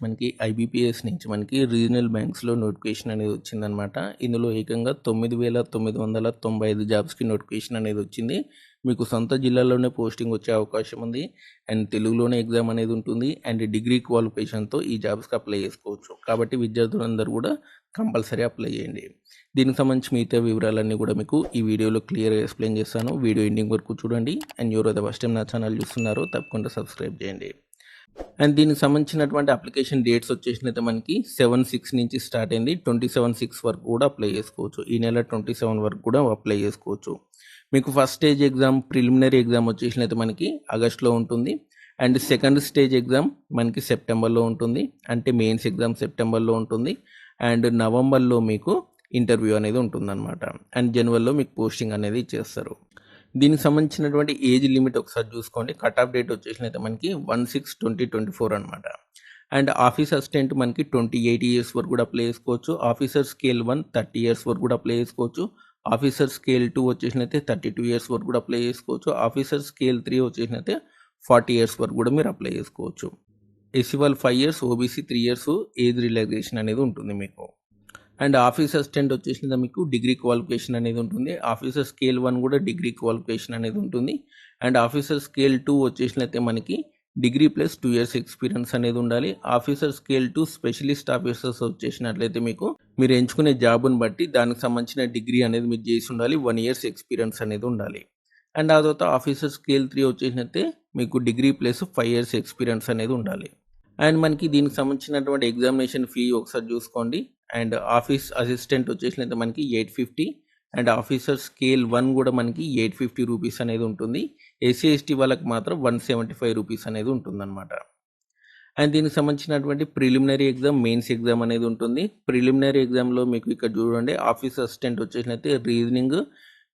మనకి ఐబీపీఎస్ నుంచి మనకి రీజనల్ బ్యాంక్స్లో నోటిఫికేషన్ అనేది వచ్చిందనమాట. ఇందులో ఏకంగా 9,995 జాబ్స్కి నోటిఫికేషన్ అనేది వచ్చింది. మీకు సొంత జిల్లాలోనే పోస్టింగ్ వచ్చే అవకాశం ఉంది. అండ్ తెలుగులోనే ఎగ్జామ్ అనేది ఉంటుంది. అండ్ డిగ్రీ క్వాలిఫికేషన్తో ఈ జాబ్స్కి అప్లై చేసుకోవచ్చు. కాబట్టి విద్యార్థులందరూ కూడా కంపల్సరీ అప్లై చేయండి. దీనికి సంబంధించి మిగతా వివరాలన్నీ కూడా మీకు ఈ వీడియోలో క్లియర్గా ఎక్స్ప్లెయిన్ చేస్తాను. వీడియో ఎండింగ్ వరకు చూడండి. అండ్ ఎవరైతే ఫస్ట్ టైం నా ఛానల్ చూస్తున్నారో తప్పకుండా సబ్స్క్రైబ్ చేయండి. అండ్ దీనికి సంబంధించినటువంటి అప్లికేషన్ డేట్స్ వచ్చేసినైతే మనకి 7/6 నుంచి స్టార్ట్ అయింది. 27/6 వరకు కూడా అప్లై చేసుకోవచ్చు. ఈ నెల 27 వరకు కూడా అప్లై చేసుకోవచ్చు. మీకు first stage exam preliminary exam వచ్చేసినైతే మనకి ఆగస్ట్లో ఉంటుంది. అండ్ సెకండ్ స్టేజ్ ఎగ్జామ్ మనకి సెప్టెంబర్లో ఉంటుంది. అంటే మెయిన్స్ ఎగ్జామ్ సెప్టెంబర్లో ఉంటుంది. అండ్ నవంబర్లో మీకు ఇంటర్వ్యూ అనేది ఉంటుందన్నమాట. అండ్ జనవరిలో మీకు పోస్టింగ్ అనేది ఇచ్చేస్తారు. దీనికి సంబంధించినటువంటి ఏజ్ లిమిట్ ఒకసారి చూసుకోండి. కట్ ఆఫ్ డేట్ వచ్చేసినైతే మనకి 1/6/2024 అనమాట. అండ్ ఆఫీస్ అసిస్టెంట్ మనకి 28 ఇయర్స్ వరకు కూడా అప్లై చేసుకోవచ్చు. ఆఫీసర్ స్కేల్ 1 30 ఇయర్స్ వరకు కూడా అప్లై చేసుకోవచ్చు. ఆఫీసర్ స్కేల్ 2 వచ్చేసినైతే 32 ఇయర్స్ వరకు కూడా అప్లై చేసుకోవచ్చు. ఆఫీసర్ స్కేల్ 3 వచ్చేసినైతే 40 ఇయర్స్ వరకు కూడా మీరు అప్లై చేసుకోవచ్చు. ఎస్సీ వాళ్ళు 5 years, OBC 3 years age relaxation అనేది ఉంటుంది మీకు. అండ్ ఆఫీస్ అసిస్టెంట్ వచ్చేసిన మీకు డిగ్రీ క్వాలిఫికేషన్ అనేది ఉంటుంది. ఆఫీసర్ స్కేల్ 1 కూడా డిగ్రీ క్వాలిఫికేషన్ అనేది ఉంటుంది. అండ్ ఆఫీసర్ స్కేల్ 2 వచ్చేసినైతే మనకి డిగ్రీ ప్లస్ 2 ఇయర్స్ ఎక్స్పీరియన్స్ అనేది ఉండాలి. ఆఫీసర్ స్కేల్ 2 స్పెషలిస్ట్ ఆఫీసర్స్ వచ్చేసినట్లయితే మీకు మీరు ఎంచుకునే జాబ్ని బట్టి దానికి సంబంధించిన డిగ్రీ అనేది మీరు చేసి ఉండాలి. 1 ఇయర్స్ ఎక్స్పీరియన్స్ అనేది ఉండాలి. అండ్ ఆ తర్వాత ఆఫీసర్ స్కేల్ 3 వచ్చేసినట్టే మీకు డిగ్రీ ప్లస్ 5 ఇయర్స్ ఎక్స్పీరియన్స్ అనేది ఉండాలి. అండ్ మనకి దీనికి సంబంధించినటువంటి ఎగ్జామినేషన్ ఫీ ఒకసారి చూసుకోండి. అండ్ ఆఫీస్ అసిస్టెంట్ వచ్చేసినైతే మనకి 850. అండ్ ఆఫీసర్ స్కేల్ 1 కూడా మనకి 850 రూపీస్ అనేది ఉంటుంది. ఎస్సీ ఎస్టీ వాళ్ళకి మాత్రం 175 రూపీస్ అనేది ఉంటుందన్నమాట. అండ్ దీనికి సంబంధించినటువంటి ప్రిలిమినరీ ఎగ్జామ్, మెయిన్స్ ఎగ్జామ్ అనేది ఉంటుంది. ప్రిలిమినరీ ఎగ్జామ్లో మీకు ఇక్కడ చూడండి ఆఫీస్ అసిస్టెంట్ వచ్చేసినైతే రీజనింగ్,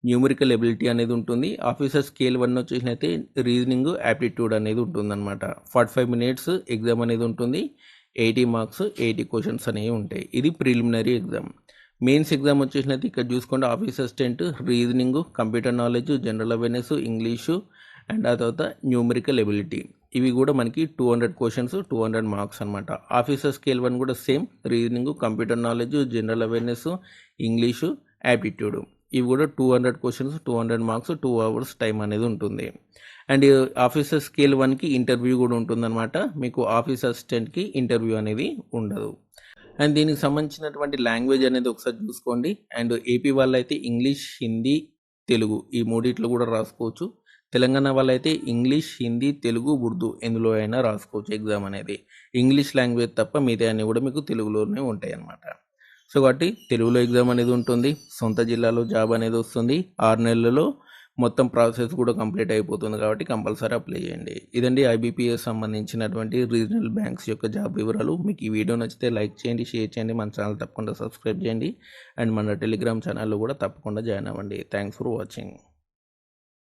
న్యూమరికల్ ఎబిలిటీ అనేది ఉంటుంది. ఆఫీసర్ స్కేల్ 1 వచ్చేసినైతే రీజనింగ్, యాప్టిట్యూడ్ అనేది ఉంటుందన్నమాట. 45 మినిట్స్ ఎగ్జామ్ అనేది ఉంటుంది. 80 మార్క్స్, 80 క్వశ్చన్స్ అనేవి ఉంటాయి. ఇది ప్రిలిమినరీ ఎగ్జామ్. మెయిన్స్ ఎగ్జామ్ వచ్చేసినైతే ఇక్కడ చూసుకోండి office assistant reasoning, computer knowledge, general awareness, English and ఆ తర్వాత న్యూమరికల్ ఎబిలిటీ. ఇవి కూడా మనకి 200 క్వశ్చన్స్, 200 మార్క్స్ అనమాట. ఆఫీసర్ స్కేల్ 1 కూడా same reasoning, computer knowledge, general awareness, English, aptitude. ఇవి కూడా 200 క్వశ్చన్స్, 200 మార్క్స్, 2 అవర్స్ టైం అనేది ఉంటుంది. అండ్ ఆఫీసర్ స్కేల్ 1కి ఇంటర్వ్యూ కూడా ఉంటుందన్నమాట. మీకు ఆఫీస్ అసిస్టెంట్కి ఇంటర్వ్యూ అనేది ఉండదు. అండ్ దీనికి సంబంధించినటువంటి లాంగ్వేజ్ అనేది ఒకసారి చూసుకోండి. అండ్ ఏపీ వాళ్ళైతే ఇంగ్లీష్, హిందీ, తెలుగు ఈ మూడిట్లో కూడా రాసుకోవచ్చు. తెలంగాణ వాళ్ళైతే ఇంగ్లీష్, హిందీ, తెలుగు, ఉర్దూ ఎందులో అయినా రాసుకోవచ్చు ఎగ్జామ్ అనేది. ఇంగ్లీష్ లాంగ్వేజ్ తప్ప మిగతా అన్నీ కూడా మీకు తెలుగులోనే ఉంటాయి అన్నమాట. సో కాబట్టి తెలుగులో ఎగ్జామ్ అనేది ఉంటుంది. సొంత జిల్లాలో జాబ్ అనేది వస్తుంది. 6 నెలలలో మొత్తం ప్రాసెస్ కూడా కంప్లీట్ అయిపోతుంది. కాబట్టి కంపల్సరీ అప్లై చేయండి. ఇదండి ఐబీపీఎస్ సంబంధించినటువంటి రీజనల్ బ్యాంక్స్ యొక్క జాబ్ వివరాలు. మీకు ఈ వీడియో నచ్చితే లైక్ చేయండి, షేర్ చేయండి, మన ఛానల్ తప్పకుండా సబ్స్క్రైబ్ చేయండి. అండ్ మన టెలిగ్రామ్ ఛానల్లో కూడా తప్పకుండా జాయిన్ అవ్వండి. Thanks for watching.